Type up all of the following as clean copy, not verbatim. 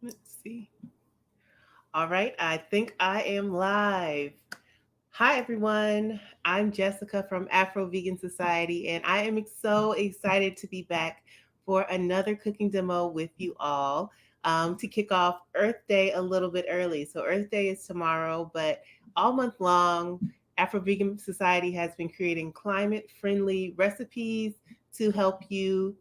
Let's see. All right, I think I am live. Hi, everyone. I'm Jessica from Afro-Vegan Society, and I am so excited to be back for another cooking demo with you all to kick off Earth Day a little bit early. So, Earth Day is tomorrow, but all month long, Afro-Vegan Society has been creating climate-friendly recipes to help you,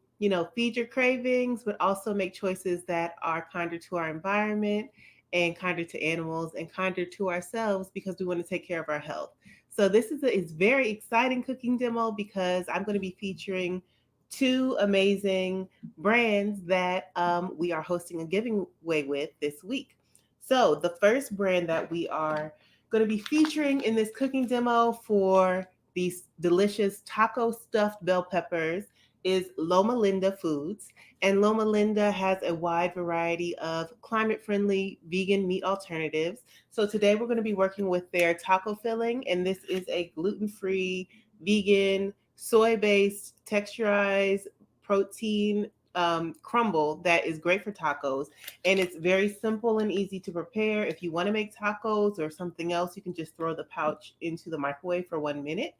feed your cravings, but also make choices that are kinder to our environment and kinder to animals and kinder to ourselves because we want to take care of our health. So this is a it's very exciting cooking demo because I'm going to be featuring two amazing brands that we are hosting a giveaway with this week. So the first brand that we are going to be featuring in this cooking demo for these delicious taco stuffed bell peppers is Loma Linda Foods. And Loma Linda has a wide variety of climate friendly vegan meat alternatives. So today we're going to be working with their taco filling, and this is a gluten free, vegan, soy based, texturized protein crumble that is great for tacos. And it's very simple and easy to prepare. If you want to make tacos or something else, you can just throw the pouch into the microwave for 1 minute,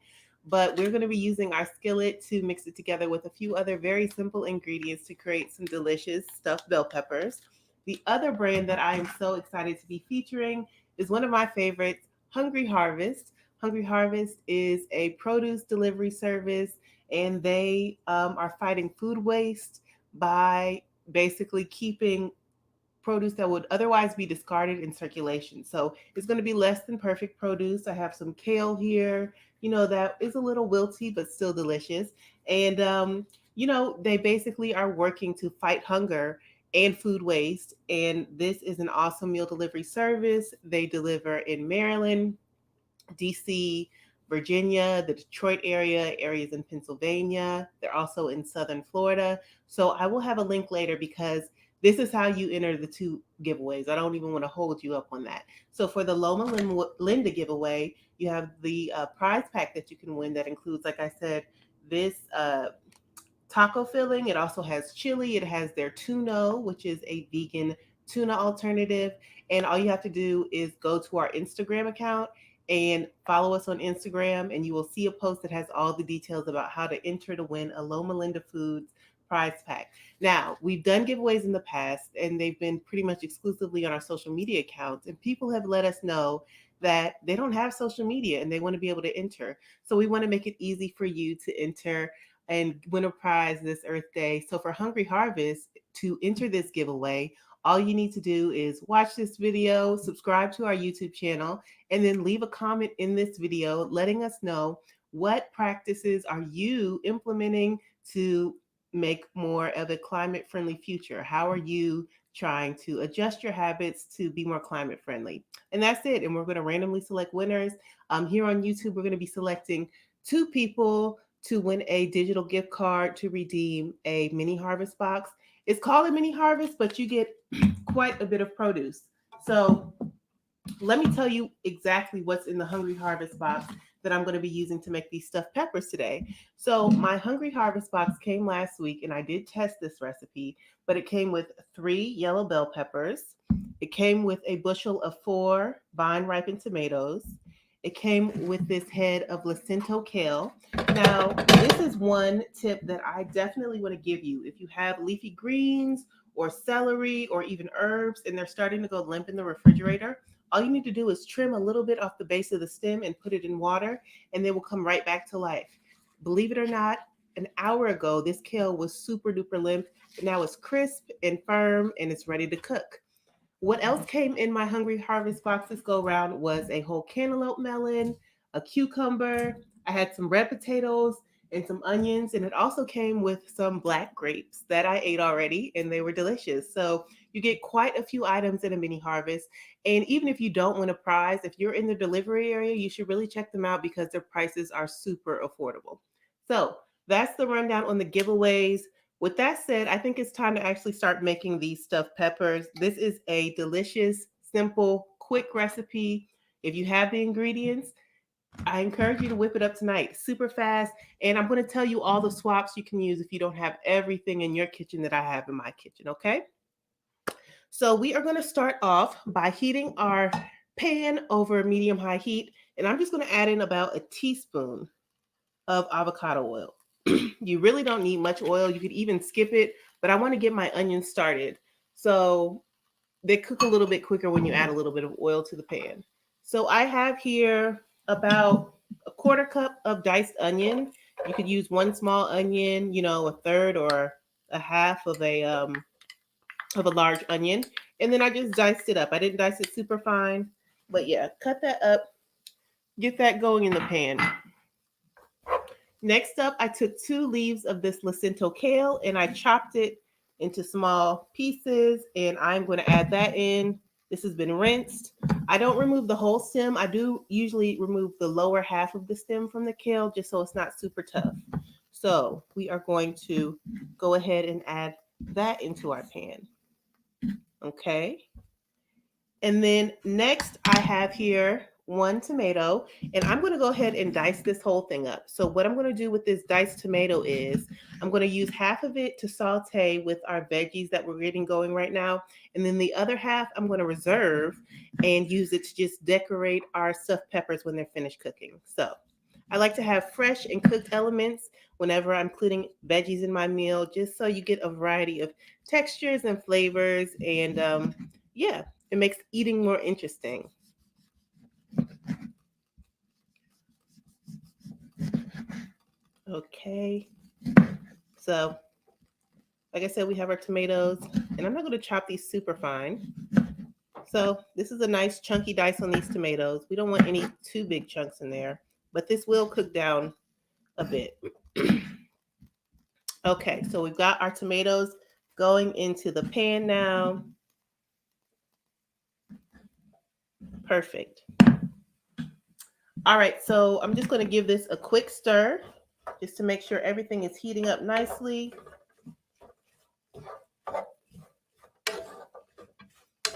but we're going to be using our skillet to mix it together with a few other very simple ingredients to create some delicious stuffed bell peppers. The other brand that I am so excited to be featuring is one of my favorites, Hungry Harvest. Hungry Harvest is a produce delivery service, and they are fighting food waste by basically keeping produce that would otherwise be discarded in circulation. So it's going to be less than perfect produce. I have some kale here, that is a little wilty but still delicious. And, they basically are working to fight hunger and food waste. And this is an awesome meal delivery service. They deliver in Maryland, DC, Virginia, the Detroit area, areas in Pennsylvania. They're also in Southern Florida. So I will have a link later because this is how you enter the two giveaways. I don't even want to hold you up on that. So for the Linda giveaway, you have the prize pack that you can win that includes, like I said, this taco filling. It also has chili. It has their tuna, which is a vegan tuna alternative. And all you have to do is go to our Instagram account and follow us on Instagram, and you will see a post that has all the details about how to enter to win a Loma Linda Foods prize pack. Now, we've done giveaways in the past, and they've been pretty much exclusively on our social media accounts, and people have let us know that they don't have social media and they want to be able to enter. So we want to make it easy for you to enter and win a prize this Earth Day. So for Hungry Harvest, to enter this giveaway, all you need to do is watch this video, subscribe to our YouTube channel, and then leave a comment in this video letting us know what practices are you implementing to make more of a climate friendly future. How are you trying to adjust your habits to be more climate friendly? And that's it. And we're going to randomly select winners. Here on YouTube, we're going to be selecting two people to win a digital gift card to redeem a mini harvest box. It's called a mini harvest, but you get quite a bit of produce. So let me tell you exactly what's in the Hungry Harvest box that I'm going to be using to make these stuffed peppers today. So my Hungry Harvest box came last week and I did test this recipe, but it came with 3 yellow bell peppers. It came with a bushel of 4 vine ripened tomatoes. It came with this head of Placento kale. Now, this is one tip that I definitely want to give you. If you have leafy greens or celery or even herbs and they're starting to go limp in the refrigerator, all you need to do is trim a little bit off the base of the stem and put it in water, and they will come right back to life. Believe it or not, an hour ago, this kale was super duper limp, but now it's crisp and firm and it's ready to cook. What else came in my Hungry Harvest box this go round was a whole cantaloupe melon, a cucumber. I had some red potatoes and some onions, and it also came with some black grapes that I ate already, and they were delicious. So you get quite a few items in a mini harvest. And even if you don't win a prize, if you're in the delivery area, you should really check them out because their prices are super affordable. So that's the rundown on the giveaways. With that said, I think it's time to actually start making these stuffed peppers. This is a delicious, simple, quick recipe. If you have the ingredients, I encourage you to whip it up tonight, super fast. And I'm going to tell you all the swaps you can use if you don't have everything in your kitchen that I have in my kitchen, okay? So we are going to start off by heating our pan over medium-high heat, and I'm just going to add in about a teaspoon of avocado oil. You really don't need much oil. You could even skip it, but I want to get my onions started. So they cook a little bit quicker when you add a little bit of oil to the pan. So I have here about a quarter cup of diced onion. You could use one small onion, a third or a half of a large onion. And then I just diced it up. I didn't dice it super fine, but yeah, cut that up, get that going in the pan. Next up, I took 2 leaves of this Lacento kale and I chopped it into small pieces, and I'm going to add that in. This has been rinsed. I don't remove the whole stem. I do usually remove the lower half of the stem from the kale just so it's not super tough. So we are going to go ahead and add that into our pan. Okay. And then next I have here 1 tomato, and I'm going to go ahead and dice this whole thing up. So what I'm going to do with this diced tomato is I'm going to use half of it to saute with our veggies that we're getting going right now. And then the other half I'm going to reserve and use it to just decorate our stuffed peppers when they're finished cooking. So I like to have fresh and cooked elements whenever I'm including veggies in my meal, just so you get a variety of textures and flavors. And yeah, it makes eating more interesting. Okay. So, like I said, we have our tomatoes, and I'm not going to chop these super fine. So, this is a nice chunky dice on these tomatoes. We don't want any too big chunks in there, but this will cook down a bit. Okay, so we've got our tomatoes going into the pan now. Perfect. All right, so I'm just going to give this a quick stir just to make sure everything is heating up nicely.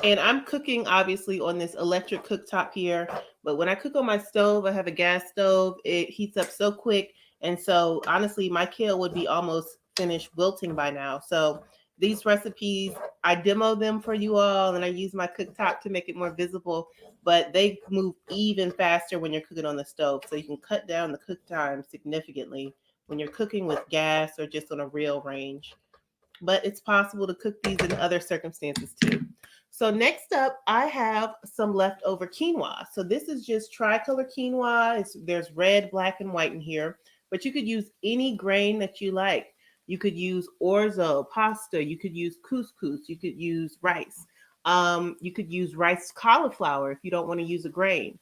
And I'm cooking obviously on this electric cooktop here, but when I cook on my stove, I have a gas stove. It heats up so quick, and so honestly, my kale would be almost finished wilting by now. So these recipes, I demo them for you all, and I use my cooktop to make it more visible, but they move even faster when you're cooking on the stove. So you can cut down the cook time significantly when you're cooking with gas or just on a real range. But it's possible to cook these in other circumstances too. So next up, I have some leftover quinoa. So this is just tricolor quinoa. There's red, black, and white in here, but you could use any grain that you like. You could use orzo, pasta. You could use couscous. You could use rice. You could use rice cauliflower if you don't want to use a grain.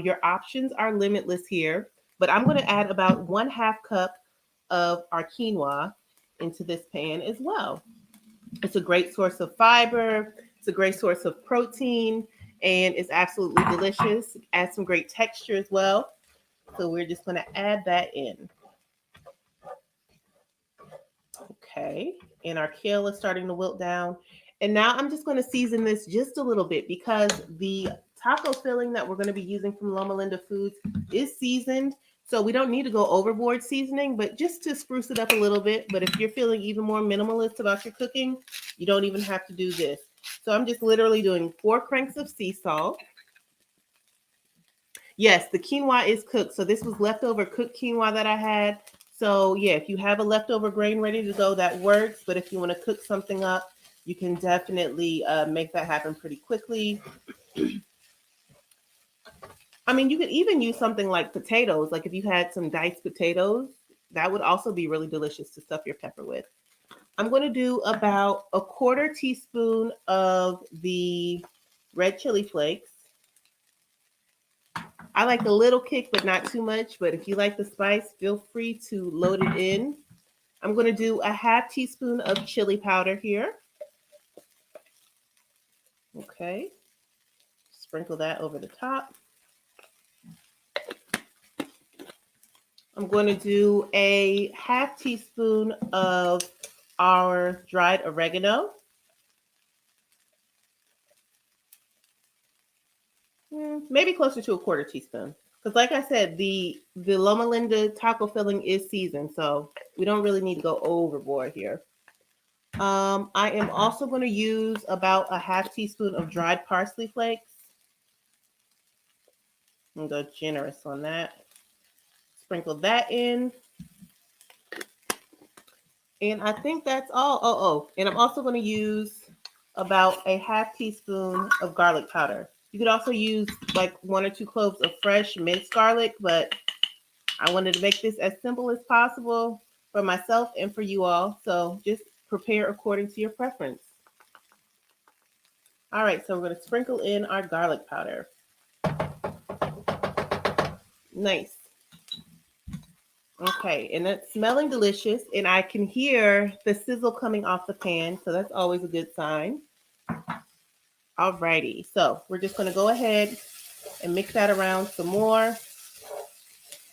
Your options are limitless here, but I'm going to add about 1/2 cup of our quinoa into this pan as well. It's a great source of fiber. It's a great source of protein, and it's absolutely delicious. Adds some great texture as well. So we're just going to add that in. Okay, and our kale is starting to wilt down. And now I'm just going to season this just a little bit because the taco filling that we're going to be using from Loma Linda Foods is seasoned. So we don't need to go overboard seasoning, but just to spruce it up a little bit. But if you're feeling even more minimalist about your cooking, you don't even have to do this. So I'm just literally doing 4 cranks of sea salt. Yes, the quinoa is cooked. So this was leftover cooked quinoa that I had. So yeah, if you have a leftover grain ready to go, that works. But if you want to cook something up, you can definitely make that happen pretty quickly. I mean, you could even use something like potatoes. Like if you had some diced potatoes, that would also be really delicious to stuff your pepper with. I'm going to do about a 1/4 teaspoon of the red chili flakes. I like a little kick, but not too much. But if you like the spice, feel free to load it in. I'm going to do a 1/2 teaspoon of chili powder here. Okay. Sprinkle that over the top. I'm going to do a 1/2 teaspoon of our dried oregano. Maybe closer to a 1/4 teaspoon. Because like I said, the Loma Linda taco filling is seasoned, so we don't really need to go overboard here. I am also going to use about a half teaspoon of dried parsley flakes. I'm going to go generous on that. Sprinkle that in. And I think that's all. And I'm also going to use about a half teaspoon of garlic powder. You could also use like 1 or 2 cloves of fresh minced garlic, but I wanted to make this as simple as possible for myself and for you all. So just prepare according to your preference. All right, so we're going to sprinkle in our garlic powder. Nice. Okay, and it's smelling delicious, and I can hear the sizzle coming off the pan, so that's always a good sign. Alrighty, so we're just going to go ahead and mix that around some more.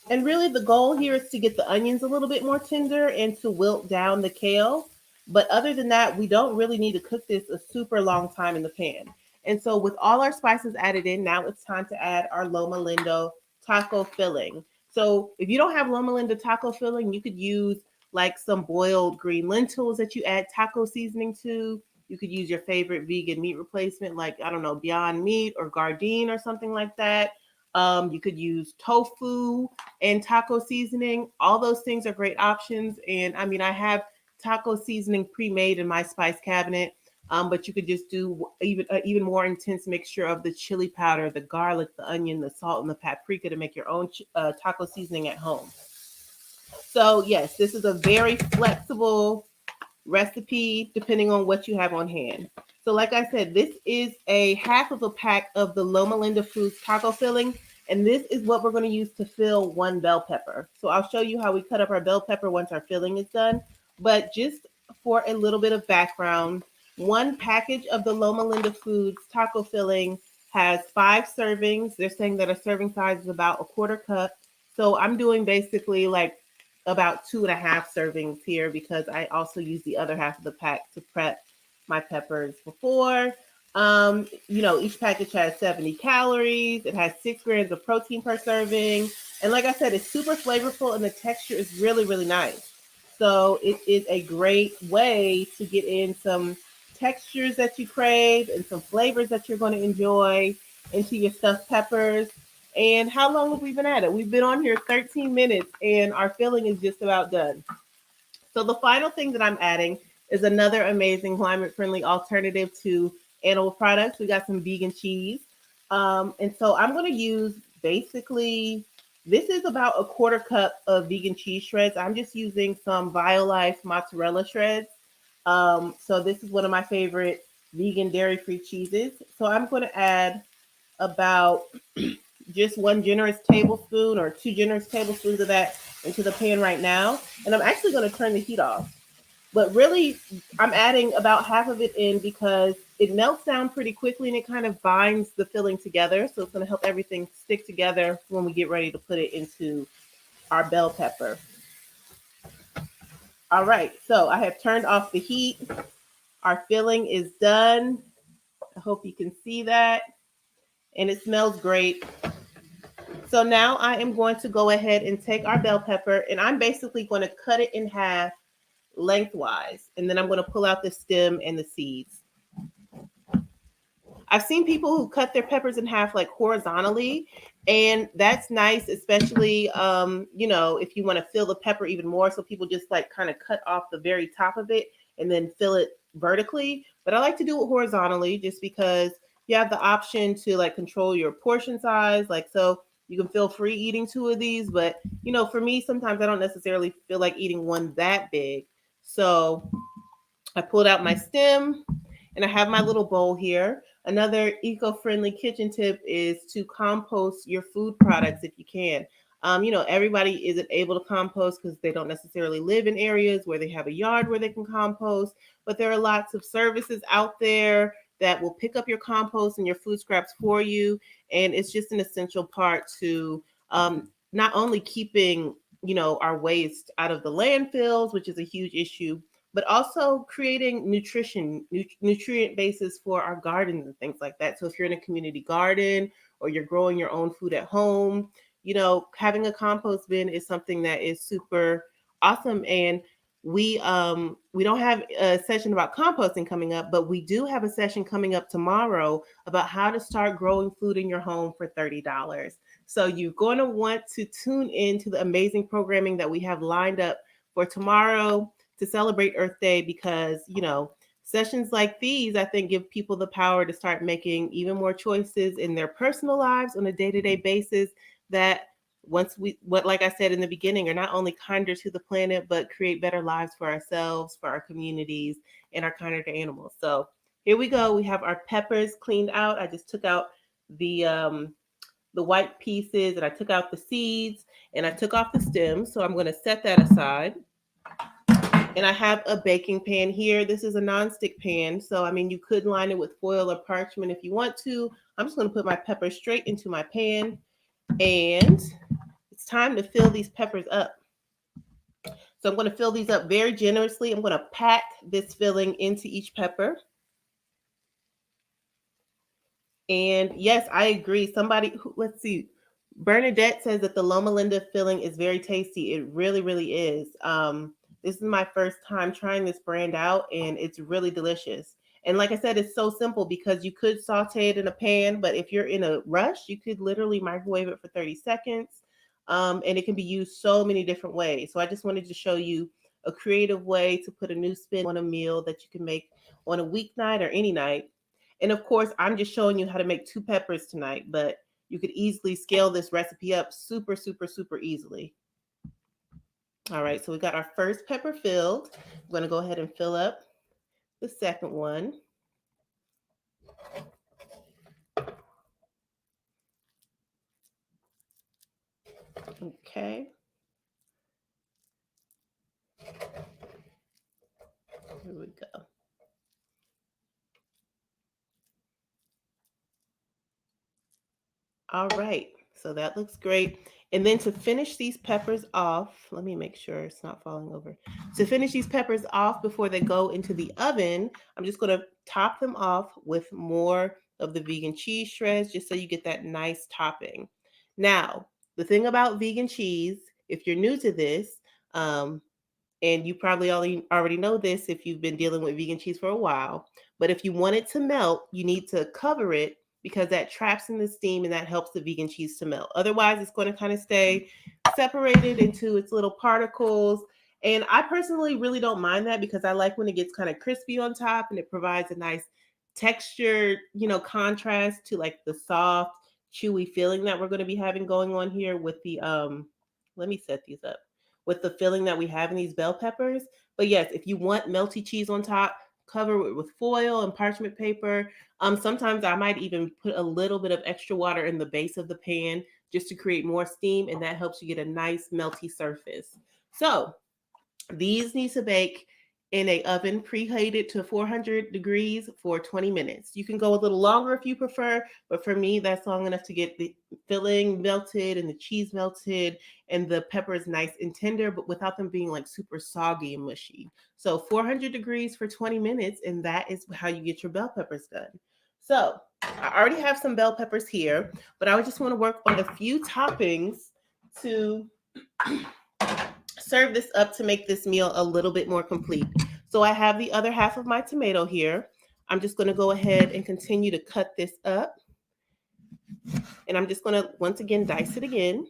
And really the goal here is to get the onions a little bit more tender and to wilt down the kale. But other than that, we don't really need to cook this a super long time in the pan. And so with all our spices added in, now it's time to add our Loma Linda taco filling. So if you don't have Loma Linda taco filling, you could use like some boiled green lentils that you add taco seasoning to. You could use your favorite vegan meat replacement, like, I don't know, Beyond Meat or Gardein or something like that. You could use tofu and taco seasoning. All those things are great options. And I mean, I have taco seasoning pre-made in my spice cabinet. But you could just do even more intense mixture of the chili powder, the garlic, the onion, the salt, and the paprika to make your own taco seasoning at home. So yes, this is a very flexible recipe depending on what you have on hand. So like I said, this is a half of a pack of the Loma Linda Foods taco filling. And this is what we're going to use to fill 1 bell pepper. So I'll show you how we cut up our bell pepper once our filling is done. But just for a little bit of background, 1 package of the Loma Linda Foods taco filling has 5 servings. They're saying that a serving size is about a 1/4 cup. So I'm doing basically like about 2.5 servings here because I also use the other half of the pack to prep my peppers before. Each package has 70 calories. It has 6 grams of protein per serving. And like I said, it's super flavorful and the texture is really, really nice. So it is a great way to get in some textures that you crave and some flavors that you're going to enjoy into your stuffed peppers. And how long have we been at it? We've been on here 13 minutes and our filling is just about done. So the final thing that I'm adding is another amazing climate-friendly alternative to animal products. We got some vegan cheese. And so I'm going to use basically, this is about a 1/4 cup of vegan cheese shreds. I'm just using some Violife mozzarella shreds. So this is one of my favorite vegan dairy-free cheeses. So I'm going to add about just 1 generous tablespoon or 2 generous tablespoons of that into the pan right now. And I'm actually going to turn the heat off. But really, I'm adding about half of it in because it melts down pretty quickly and it kind of binds the filling together. So it's going to help everything stick together when we get ready to put it into our bell pepper. All right, so I have turned off the heat. Our filling is done. I hope you can see that. And it smells great. So now I am going to go ahead and take our bell pepper and I'm basically going to cut it in half lengthwise. And then I'm going to pull out the stem and the seeds. I've seen people who cut their peppers in half like horizontally, and that's nice, especially if you want to fill the pepper even more. So people just like kind of cut off the very top of it and then fill it vertically. But I like to do it horizontally just because you have the option to like control your portion size. Like, so you can feel free eating 2 of these, but for me, sometimes I don't necessarily feel like eating one that big. So I pulled out my stem and I have my little bowl here. Another eco-friendly kitchen tip is to compost your food products if you can. Everybody isn't able to compost because they don't necessarily live in areas where they have a yard where they can compost, but there are lots of services out there that will pick up your compost and your food scraps for you. And it's just an essential part to not only keeping, our waste out of the landfills, which is a huge issue, but also creating nutrient bases for our gardens and things like that. So if you're in a community garden or you're growing your own food at home, having a compost bin is something that is super awesome. And we don't have a session about composting coming up, but we do have a session coming up tomorrow about how to start growing food in your home for $30. So you're going to want to tune in to the amazing programming that we have lined up for tomorrow to celebrate Earth Day, because sessions like these, I think, give people the power to start making even more choices in their personal lives on a day-to-day basis that, like I said in the beginning, are not only kinder to the planet, but create better lives for ourselves, for our communities, and are kinder to animals. So here we go. We have our peppers cleaned out. I just took out the white pieces, and I took out the seeds, and I took off the stems. So I'm going to set that aside. And I have a baking pan here. This is a nonstick pan. So, I mean, you could line it with foil or parchment if you want to. I'm just going to put my peppers straight into my pan. And it's time to fill these peppers up. So I'm going to fill these up very generously. I'm going to pack this filling into each pepper. And yes, I agree. Let's see. Bernadette says that the Loma Linda filling is very tasty. It really, really is. This is my first time trying this brand out, and it's really delicious. And like I said, it's so simple because you could saute it in a pan, but if you're in a rush, you could literally microwave it for 30 seconds. And it can be used so many different ways. So I just wanted to show you a creative way to put a new spin on a meal that you can make on a weeknight or any night. And of course, I'm just showing you how to make 2 peppers tonight, but you could easily scale this recipe up super, super, super easily. All right, so we got our first pepper filled. I'm going to go ahead and fill up the second one. Okay. Here we go. All right, so that looks great. And then to finish these peppers off, let me make sure it's not falling over. To finish these peppers off before they go into the oven, I'm just going to top them off with more of the vegan cheese shreds, just so you get that nice topping. Now, the thing about vegan cheese, if you're new to this, and you probably already know this if you've been dealing with vegan cheese for a while, but if you want it to melt, you need to cover it, because that traps in the steam and that helps the vegan cheese to melt. Otherwise, it's going to kind of stay separated into its little particles. And I personally really don't mind that, because I like when it gets kind of crispy on top and it provides a nice texture, contrast to like the soft, chewy feeling that we're going to be having going on here with the let me set these up, with the filling that we have in these bell peppers. But yes, if you want melty cheese on top, cover it with foil and parchment paper. Sometimes I might even put a little bit of extra water in the base of the pan just to create more steam, and that helps you get a nice melty surface. So these need to bake in a oven preheated to 400 degrees for 20 minutes. You can go a little longer if you prefer, but for me, that's long enough to get the filling melted and the cheese melted and the peppers nice and tender, but without them being like super soggy and mushy. So 400 degrees for 20 minutes, and that is how you get your bell peppers done. So I already have some bell peppers here, but I would just want to work on a few toppings to serve this up to make this meal a little bit more complete. So I have the other half of my tomato here. I'm just going to go ahead and continue to cut this up. And I'm just going to, once again, dice it again.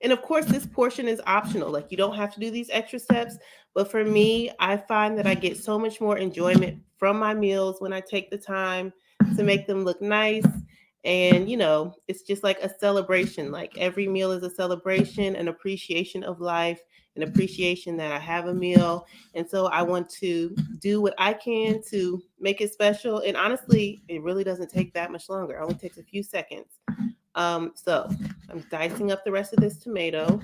And of course, this portion is optional. Like, you don't have to do these extra steps. But for me, I find that I get so much more enjoyment from my meals when I take the time to make them look nice. And, it's just like a celebration. Like, every meal is a celebration, an appreciation of life, an appreciation that I have a meal. And so I want to do what I can to make it special. And honestly, it really doesn't take that much longer. It only takes a few seconds. So I'm dicing up the rest of this tomato.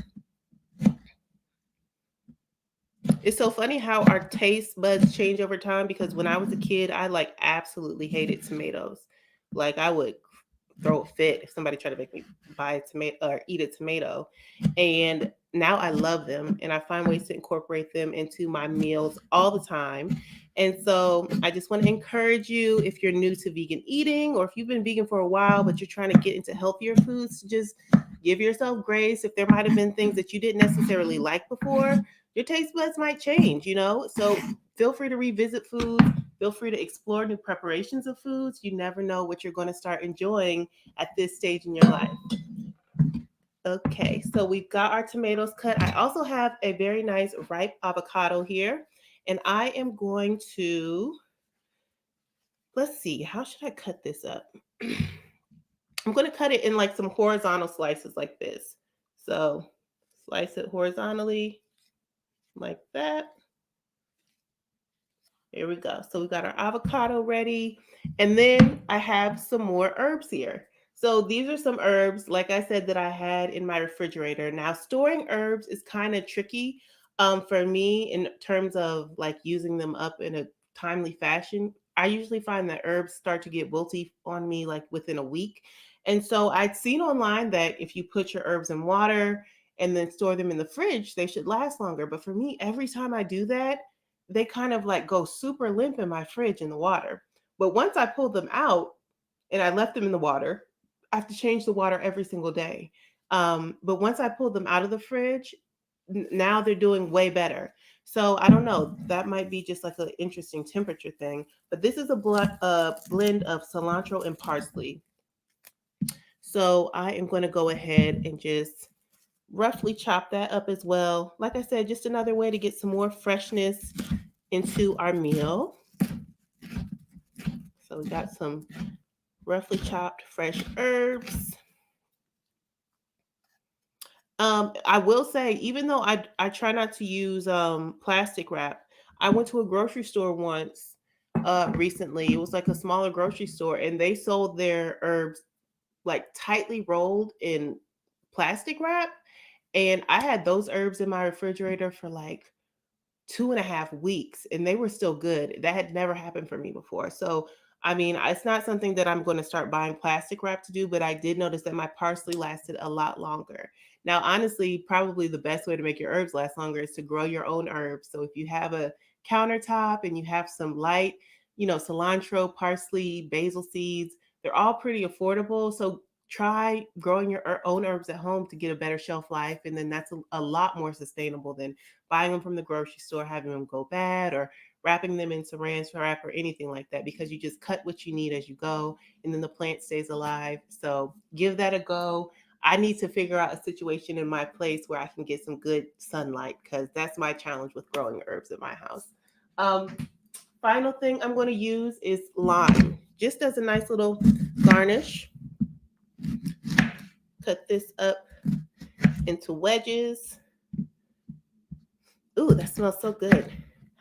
It's so funny how our taste buds change over time, because when I was a kid, I absolutely hated tomatoes. Like, I would throw a fit if somebody tried to make me buy a tomato or eat a tomato. And now I love them, and I find ways to incorporate them into my meals all the time. And so I just want to encourage you, if you're new to vegan eating, or if you've been vegan for a while, but you're trying to get into healthier foods, to just give yourself grace. If there might have been things that you didn't necessarily like before, your taste buds might change, you know? So feel free to revisit foods. Feel free to explore new preparations of foods. You never know what you're going to start enjoying at this stage in your life. Okay, so we've got our tomatoes cut. I also have a very nice ripe avocado here, and I am going to, let's see, how should I cut this up? I'm going to cut it in like some horizontal slices like this. So slice it horizontally like that. Here we go. So we got our avocado ready. And then I have some more herbs here. So these are some herbs, like I said, that I had in my refrigerator. Now, storing herbs is kind of tricky for me in terms of like using them up in a timely fashion. I usually find that herbs start to get wilty on me like within a week. And so I'd seen online that if you put your herbs in water and then store them in the fridge, they should last longer. But for me, every time I do that, they kind of like go super limp in my fridge in the water. But once I pulled them out and I left them in the water, I have to change the water every single day. But once I pulled them out of the fridge, now they're doing way better. So I don't know. That might be just like an interesting temperature thing. But this is a blend of cilantro and parsley. So I am going to go ahead and just roughly chop that up as well. Like I said, just another way to get some more freshness into our meal. So we got some roughly chopped fresh herbs. I will say, even though I try not to use plastic wrap, I went to a grocery store once recently. It was like a smaller grocery store, and they sold their herbs like tightly rolled in plastic wrap. And I had those herbs in my refrigerator for like 2.5 weeks and they were still good. That had never happened for me before. So, I mean, it's not something that I'm going to start buying plastic wrap to do, but I did notice that my parsley lasted a lot longer. Now, honestly, probably the best way to make your herbs last longer is to grow your own herbs. So, if you have a countertop and you have some light, cilantro, parsley, basil seeds, they're all pretty affordable. So, try growing your own herbs at home to get a better shelf life. And then that's a lot more sustainable than buying them from the grocery store, having them go bad, or wrapping them in saran wrap or anything like that, because you just cut what you need as you go and then the plant stays alive. So give that a go. I need to figure out a situation in my place where I can get some good sunlight, because that's my challenge with growing herbs in my house. Um, Final thing I'm going to use is lime, just as a nice little garnish. Cut this up into wedges. Ooh, that smells so good.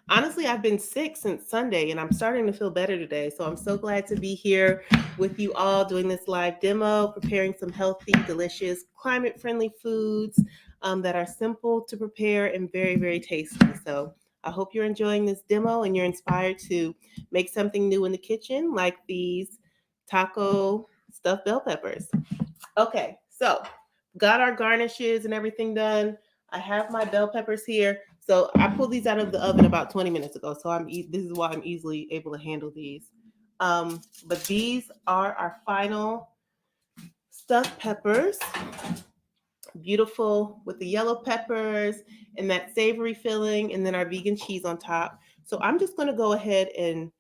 Honestly, I've been sick since Sunday and I'm starting to feel better today. So I'm so glad to be here with you all doing this live demo, preparing some healthy, delicious, climate friendly foods that are simple to prepare and very, very tasty. So I hope you're enjoying this demo and you're inspired to make something new in the kitchen, like these taco stuffed bell peppers. Okay, so got our garnishes and everything done. I have my bell peppers here. So I pulled these out of the oven about 20 minutes ago. So this is why I'm easily able to handle these. But these are our final stuffed peppers. Beautiful with the yellow peppers and that savory filling, and then our vegan cheese on top. So I'm just going to go ahead and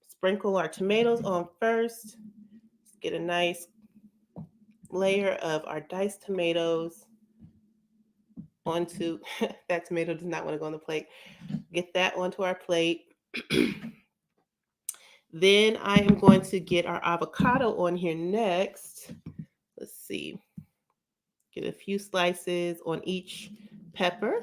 sprinkle our tomatoes on first. Get a nice layer of our diced tomatoes onto that tomato does not want to go on the plate. Get that onto our plate. Then I am going to get our avocado on here next. Let's see. Get a few slices on each pepper.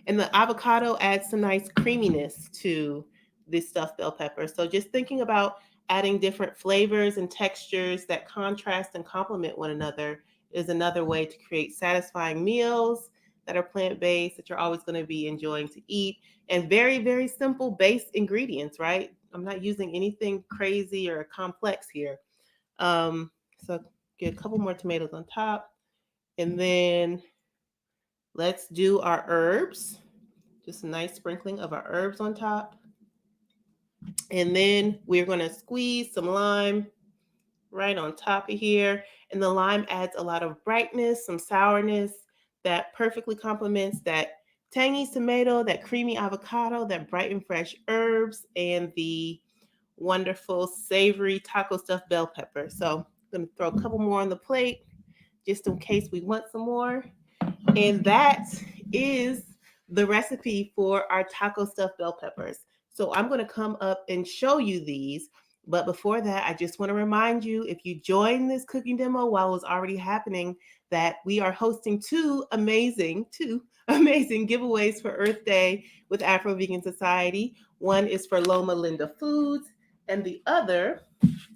And the avocado adds some nice creaminess to this stuffed bell pepper. So just thinking about adding different flavors and textures that contrast and complement one another is another way to create satisfying meals that are plant-based, that you're always going to be enjoying to eat, and very, very simple base ingredients, right? I'm not using anything crazy or complex here. So get a couple more tomatoes on top, and then let's do our herbs. Just a nice sprinkling of our herbs on top. And then we're going to squeeze some lime right on top of here. And the lime adds a lot of brightness, some sourness that perfectly complements that tangy tomato, that creamy avocado, that bright and fresh herbs, and the wonderful savory taco stuffed bell pepper. So I'm going to throw a couple more on the plate just in case we want some more. And that is the recipe for our taco stuffed bell peppers. So I'm going to come up and show you these. But before that, I just want to remind you, if you join this cooking demo while it was already happening, that we are hosting two amazing giveaways for Earth Day with Afro-Vegan Society. One is for Loma Linda Foods, and the other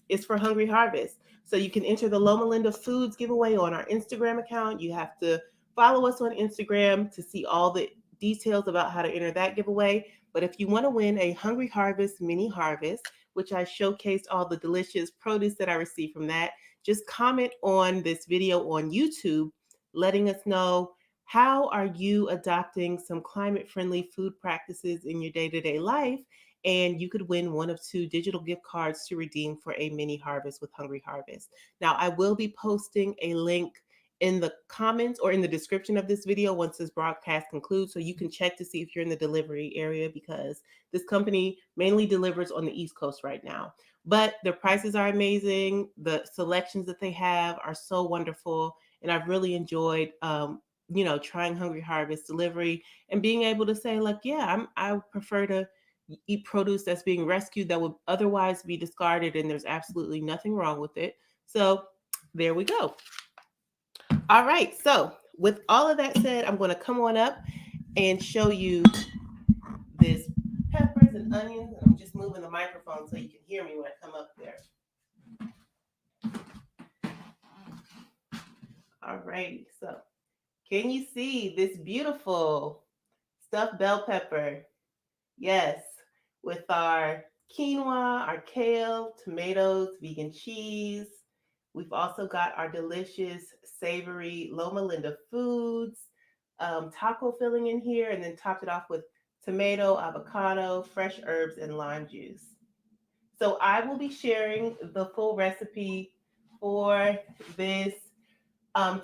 is for Hungry Harvest. So you can enter the Loma Linda Foods giveaway on our Instagram account. You have to follow us on Instagram to see all the details about how to enter that giveaway. But if you want to win a Hungry Harvest mini harvest, which I showcased all the delicious produce that I received from that, just comment on this video on YouTube, letting us know how are you adopting some climate-friendly food practices in your day-to-day life, and you could win one of two digital gift cards to redeem for a mini harvest with Hungry Harvest. Now, I will be posting a link in the comments or in the description of this video once this broadcast concludes, so you can check to see if you're in the delivery area, because this company mainly delivers on the East Coast right now. But their prices are amazing. The selections that they have are so wonderful, and I've really enjoyed trying Hungry Harvest delivery and being able to say, like, yeah, I prefer to eat produce that's being rescued that would otherwise be discarded, and there's absolutely nothing wrong with it. So there we go. All right. So with all of that said, I'm going to come on up and show you this peppers and onions. And I'm just moving the microphone so you can hear me when I come up there. All right. So can you see this beautiful stuffed bell pepper? Yes, with our quinoa, our kale, tomatoes, vegan cheese. We've also got our delicious savory Loma Linda Foods taco filling in here, and then topped it off with tomato, avocado, fresh herbs, and lime juice. So I will be sharing the full recipe for this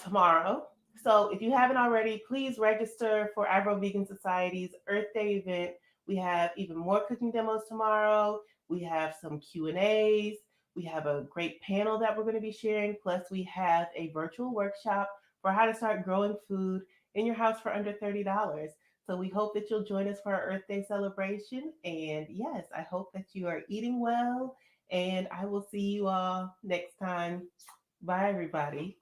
tomorrow. So if you haven't already, please register for Afro-Vegan Society's Earth Day event. We have even more cooking demos tomorrow. We have some Q&As. We have a great panel that we're going to be sharing. Plus, we have a virtual workshop for how to start growing food in your house for under $30. So we hope that you'll join us for our Earth Day celebration. And yes, I hope that you are eating well. And I will see you all next time. Bye, everybody.